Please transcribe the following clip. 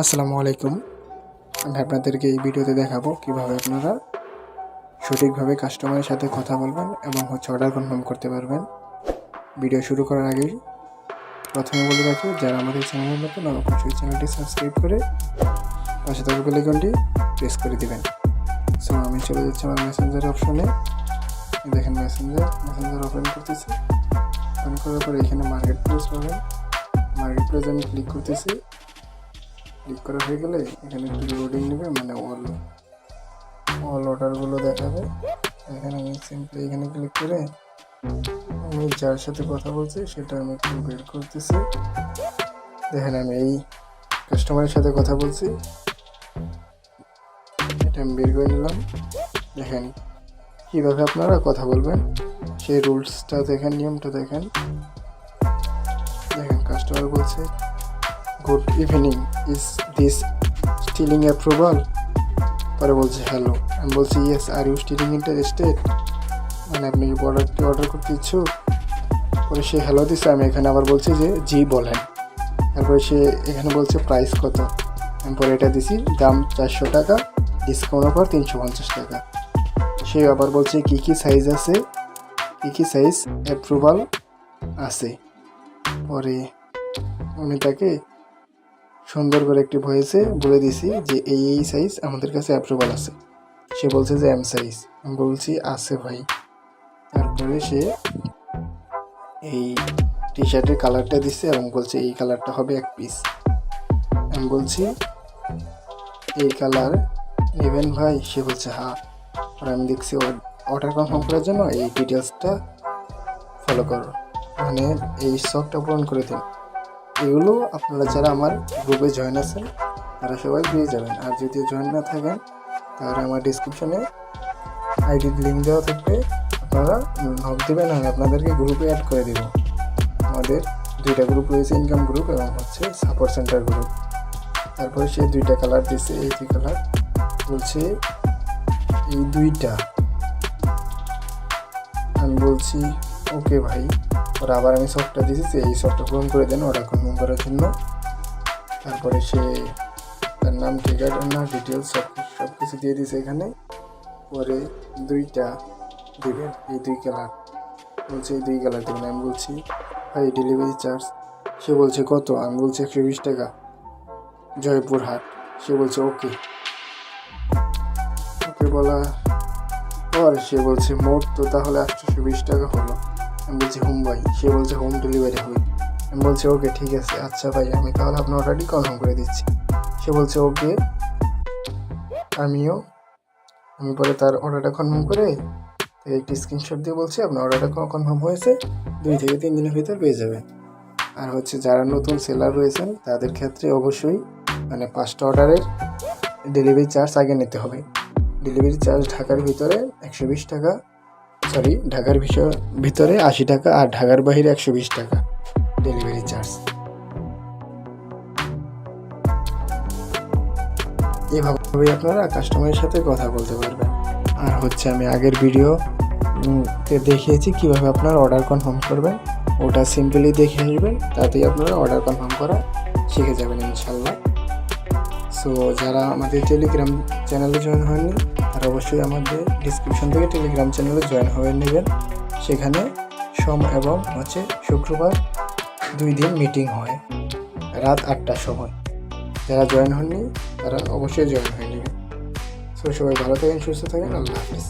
আসসালামু আলাইকুম। আমি আপনাদেরকে এই ভিডিওতে দেখাবো কিভাবে আপনারা সঠিকভাবে কাস্টমারের সাথে কথা বলবেন এবং অর্ডার কনফার্ম করতে পারবেন। ভিডিও শুরু করার আগেই প্রথমে বলে রাখি, যারা আমাদের চ্যানেলের নতুন অবশ্যই চ্যানেলটি সাবস্ক্রাইব করে পাশে থাকা বেল আইকনটি প্রেস করে দিবেন। সো আমি চলে যাচ্ছি আমার মেসেঞ্জার অপশনে। দেখেন মেসেঞ্জার ওপেন করতেছি। ওপেন করার পরে এখানে মার্কেট প্লেস পাবেন। মার্কেট প্লেস আমি ক্লিক করতেছি। ক্লিক করা হয়ে গেলে এখানে একটু লোডিং নেবে, মানে অল অর্ডারগুলো দেখাবে। এখানে আমি সিম্পলি এখানে ক্লিক করে আমি যার সাথে কথা বলছি সেটা আমি একটু বের করতেছি। দেখেন আমি এই কাস্টমারের সাথে কথা বলছি, এটা আমি বের করে নিলাম। দেখেন কীভাবে আপনারা কথা বলবেন সেই রুলসটা দেখেন, নিয়মটা দেখেন। কাস্টমার বলছে, good evening, is this still approval? পরে বলছে হ্যালো। আমি বলছি yes, are you still interested, মানে আপনি কি প্রোডাক্টটি অর্ডার করতে ইচ্ছুক? পরে সে হ্যালো দিচ্ছে। আমি এখানে আবার বলছি যে জি বলেন। তারপরে সে এখানে বলছে প্রাইস কত। আমি পরে এটা দিছি, দাম 400 টাকা, ডিসকাউন্ট অফার 350 টাকা। সে আবার বলছে কী কী সাইজ আছে, কী কী সাইজ অ্যাপ্রুভাল আছে। পরে আমি তাকে সুন্দর করে একটি ভয়েসে বলে দিছি যে এই সাইজ আমাদের কাছে অ্যাপ্রুভাল আছে। সে বলছে যে এম সাইজ। আমি বলছি আছে ভাই। তারপরে সে এই টি শার্টের কালারটা দিচ্ছে এবং বলছে এই কালারটা হবে 1 পিস। আমি বলছি এই কালার নেবেন ভাই? সে বলছে হ্যাঁ। আর আমি দেখছি অর্ডার কনফার্ম করার জন্য এই ডিটেলসটা ফলো করো, মানে এই শখটা পূরণ করে দিন। এগুলো আপনারা যারা আমার গ্রুপে জয়েন আছেন তারা সবাই পেয়ে যাবেন। আর যদি জয়েন না থাকেন তাহলে আমার ডিসক্রিপশনে আইডির লিঙ্ক দেওয়া থাকবে, আপনারা নক দেবেন, আমি আপনাদেরকে গ্রুপে অ্যাড করে দেব। আমাদের 2টা গ্রুপ রয়েছে, ইনকাম গ্রুপ এবং সাপোর্ট সেন্টার গ্রুপ। তারপরে সে 2টা কালার দিচ্ছে, এই 2 কালার বলছে এই 2টা। আমি বলছি ওকে ভাই। আর আবার আমি শখটা দিয়েছি, এই শখটা পূরণ করে দেন অর্ডার কনফার্ম করার জন্য। তারপরে সে তার নাম, ঠিকানা, ডিটেলস সব কিছু দিয়ে দিয়েছে এখানে। পরে 2টা দেবেন, এই 2 কালার বলছে, এই 2 কালার দেবেন। আমি বলছি ভাই ডেলিভারি চার্জ। সে বলছে কত? আমি বলছি 120 টাকা, জয়পুরহাট। সে বলছে ওকে। ওকে বলা পর সে বলছে মোট তো তাহলে 820 টাকা হলো। আমি বলছি হোম ভাই। সে বলছে হোম ডেলিভারি হবে। আমি বলছি ওকে ঠিক আছে, আচ্ছা ভাই আমি তাহলে আপনার অর্ডারটি কনফার্ম করে দিচ্ছি। সে বলছে ওকে। আমি পরে তার অর্ডারটা কনফার্ম করে একটি স্ক্রিনশট দিয়ে বলছি আপনার অর্ডারটা কনফার্ম হয়েছে, 2 থেকে 3 দিনের ভিতর পেয়ে যাবেন। আর যারা নতুন সেলার রয়েছেন তাদের ক্ষেত্রে অবশ্যই মানে 5টা অর্ডারের ডেলিভারি চার্জ আগে নিতে হবে। ডেলিভারি চার্জ ঢাকার ভিতরে 120 টাকা, ঢাকার ভিতরে 80 টাকা, আর ঢাকার বাইরে 120 টাকা ডেলিভারি চার্জ। এভাবে আপনারা কাস্টমারের সাথে কথা বলতে পারবেন। আর আমি আগের ভিডিওতে দেখিয়েছি কিভাবে আপনারা অর্ডার কনফার্ম করবেন, ওটা সিম্পলি দেখে আসবেন, তাতেই আপনারা অর্ডার কনফার্ম করা শিখে যাবেন ইনশাল্লাহ। সো যারা আমাদের টেলিগ্রাম চ্যানেলে জয়েন হয়নি তারা অবশ্যই আমাদের ডিসক্রিপশন থেকে টেলিগ্রাম চ্যানেলে জয়েন হয়ে নেবেন। সেখানে সোম এবং শুক্রবার 2 দিন মিটিং হয় রাত 8টার সময়। যারা জয়েন হননি তারা অবশ্যই জয়েন হয়ে নেবেন। সো সবাই ভালো থাকেন, সুস্থ থাকেন, আল্লাহ হাফিজ।